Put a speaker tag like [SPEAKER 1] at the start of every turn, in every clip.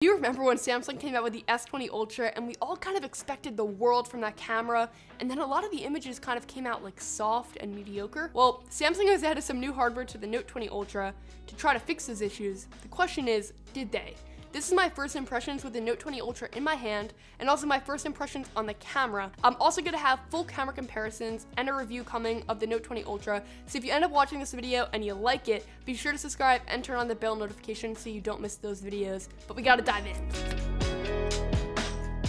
[SPEAKER 1] Do you remember when Samsung came out with the S20 Ultra and we all kind of expected the world from that camera, and then a lot of the images kind of came out like soft and mediocre? Well, Samsung has added some new hardware to the Note 20 Ultra to try to fix those issues. The question is, did they? This is my first impressions with the Note 20 Ultra in my hand, and also my first impressions on the camera. I'm also going to have full camera comparisons and a review coming of the Note 20 Ultra, so if you end up watching this video and you like it, be sure to subscribe and turn on the bell notification so you don't miss those videos. But we gotta dive in.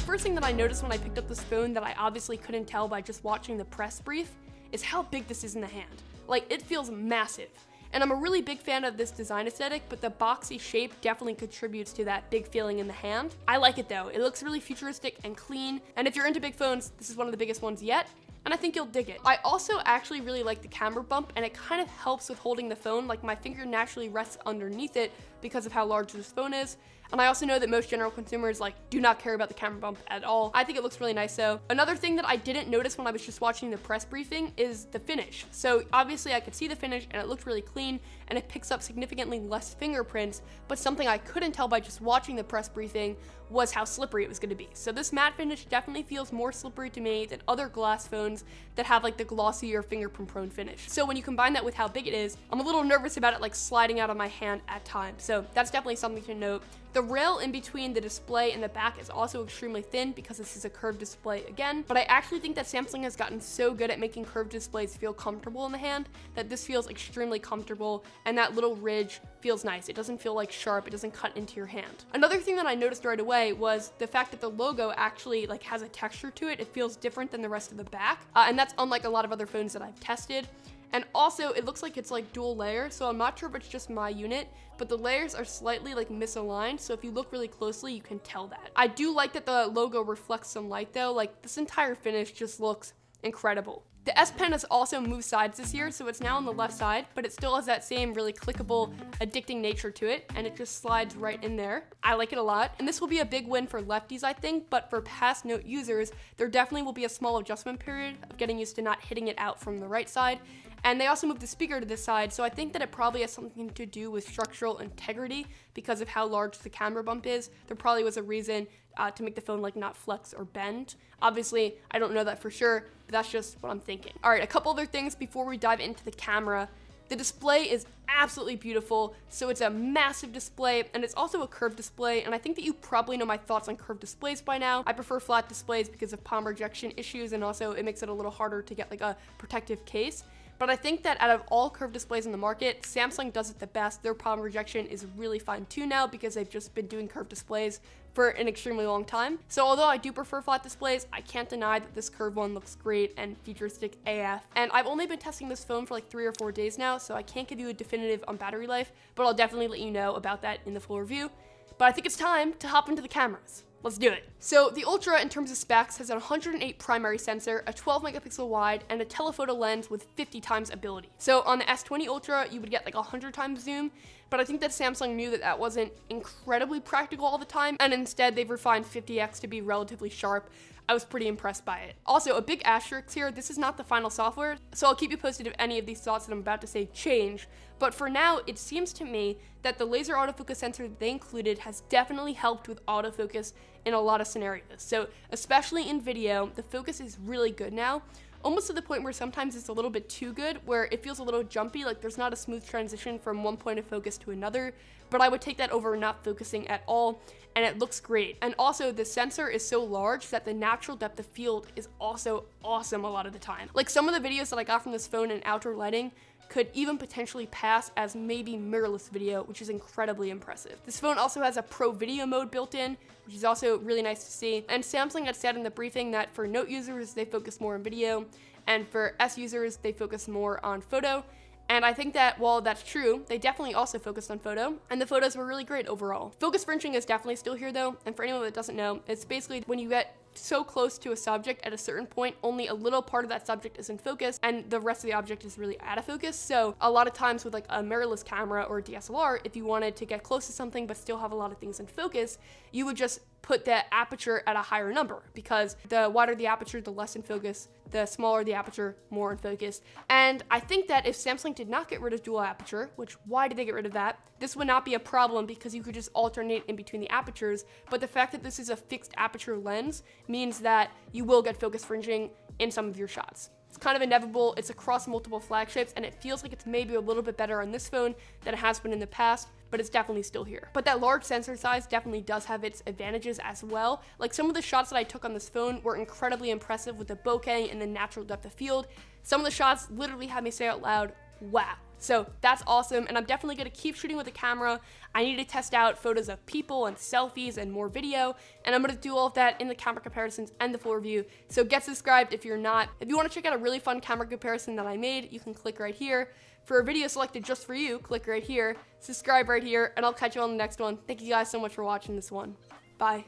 [SPEAKER 1] First thing that I noticed when I picked up this phone that I obviously couldn't tell by just watching the press brief is how big this is in the hand. Like, it feels massive. And I'm a really big fan of this design aesthetic, but the boxy shape definitely contributes to that big feeling in the hand. I like it though. It looks really futuristic and clean, and if you're into big phones, this is one of the biggest ones yet, and I think you'll dig it. I also actually really like the camera bump, and it kind of helps with holding the phone. Like, my finger naturally rests underneath it because of how large this phone is. And I also know that most general consumers do not care about the camera bump at all. I think it looks really nice though. Another thing that I didn't notice when I was just watching the press briefing is the finish. So obviously I could see the finish and it looked really clean and it picks up significantly less fingerprints, but something I couldn't tell by just watching the press briefing was how slippery it was going to be. So this matte finish definitely feels more slippery to me than other glass phones that have the glossier fingerprint prone finish. So when you combine that with how big it is, I'm a little nervous about it sliding out of my hand at times. So that's definitely something to note. The rail in between the display and the back is also extremely thin because this is a curved display again, but I actually think that Samsung has gotten so good at making curved displays feel comfortable in the hand that this feels extremely comfortable, and that little ridge feels nice. It doesn't feel sharp, it doesn't cut into your hand. Another thing that I noticed right away was the fact that the logo actually has a texture to it. It feels different than the rest of the back, and that's unlike a lot of other phones that I've tested. And also, it looks like it's dual layer, so I'm not sure if it's just my unit, but the layers are slightly misaligned, so if you look really closely, you can tell that. I do like that the logo reflects some light though. This entire finish just looks incredible. The S Pen has also moved sides this year, so it's now on the left side, but it still has that same really clickable, addicting nature to it, and it just slides right in there. I like it a lot, and this will be a big win for lefties, I think, but for past Note users, there definitely will be a small adjustment period of getting used to not hitting it out from the right side. And they also moved the speaker to this side, so I think that it probably has something to do with structural integrity because of how large the camera bump is. There probably was a reason to make the phone not flex or bend. Obviously, I don't know that for sure, but that's just what I'm thinking. All right, a couple other things before we dive into the camera. The display is absolutely beautiful. So it's a massive display, and it's also a curved display, and I think that you probably know my thoughts on curved displays by now. I prefer flat displays because of palm rejection issues, and also it makes it a little harder to get a protective case. But I think that out of all curved displays in the market, Samsung does it the best. Their palm rejection is really fine too now because they've just been doing curved displays for an extremely long time. So although I do prefer flat displays, I can't deny that this curved one looks great and futuristic AF. And I've only been testing this phone for 3 or 4 days now, so I can't give you a definitive on battery life, but I'll definitely let you know about that in the full review. But I think it's time to hop into the cameras. Let's do it. So the Ultra, in terms of specs, has a 108 primary sensor, a 12 megapixel wide, and a telephoto lens with 50 times ability. So on the S20 Ultra, you would get 100 times zoom, but I think that Samsung knew that that wasn't incredibly practical all the time, and instead they've refined 50x to be relatively sharp. I was pretty impressed by it. Also, a big asterisk here, this is not the final software, so I'll keep you posted if any of these thoughts that I'm about to say change. But for now, it seems to me that the laser autofocus sensor that they included has definitely helped with autofocus in a lot of scenarios. So especially in video, the focus is really good now, almost to the point where sometimes it's a little bit too good, where it feels a little jumpy, there's not a smooth transition from one point of focus to another, but I would take that over not focusing at all, and it looks great. And also, the sensor is so large that the natural depth of field is also awesome a lot of the time. Some of the videos that I got from this phone in outdoor lighting could even potentially pass as maybe mirrorless video, which is incredibly impressive. This phone also has a pro video mode built in, which is also really nice to see. And Samsung had said in the briefing that for Note users, they focus more on video, and for S users, they focus more on photo. And I think that while that's true, they definitely also focused on photo, and the photos were really great overall. Focus fringing is definitely still here though, and for anyone that doesn't know, it's basically when you get so close to a subject at a certain point, only a little part of that subject is in focus and the rest of the object is really out of focus. So a lot of times with like a mirrorless camera or DSLR, if you wanted to get close to something but still have a lot of things in focus, you would just put the aperture at a higher number, because the wider the aperture, the less in focus, the smaller the aperture, more in focus. And I think that if Samsung did not get rid of dual aperture, which why did they get rid of that? This would not be a problem because you could just alternate in between the apertures, but the fact that this is a fixed aperture lens means that you will get focus fringing in some of your shots. It's kind of inevitable. It's across multiple flagships, and it feels like it's maybe a little bit better on this phone than it has been in the past, but it's definitely still here. But that large sensor size definitely does have its advantages as well. Like some of the shots that I took on this phone were incredibly impressive with the bokeh and the natural depth of field. Some of the shots literally had me say out loud, wow. So that's awesome, and I'm definitely gonna keep shooting with the camera. I need to test out photos of people and selfies and more video, and I'm gonna do all of that in the camera comparisons and the full review. So get subscribed if you're not. If you wanna check out a really fun camera comparison that I made, you can click right here. For a video selected just for you, click right here, subscribe right here, and I'll catch you on the next one. Thank you guys so much for watching this one. Bye.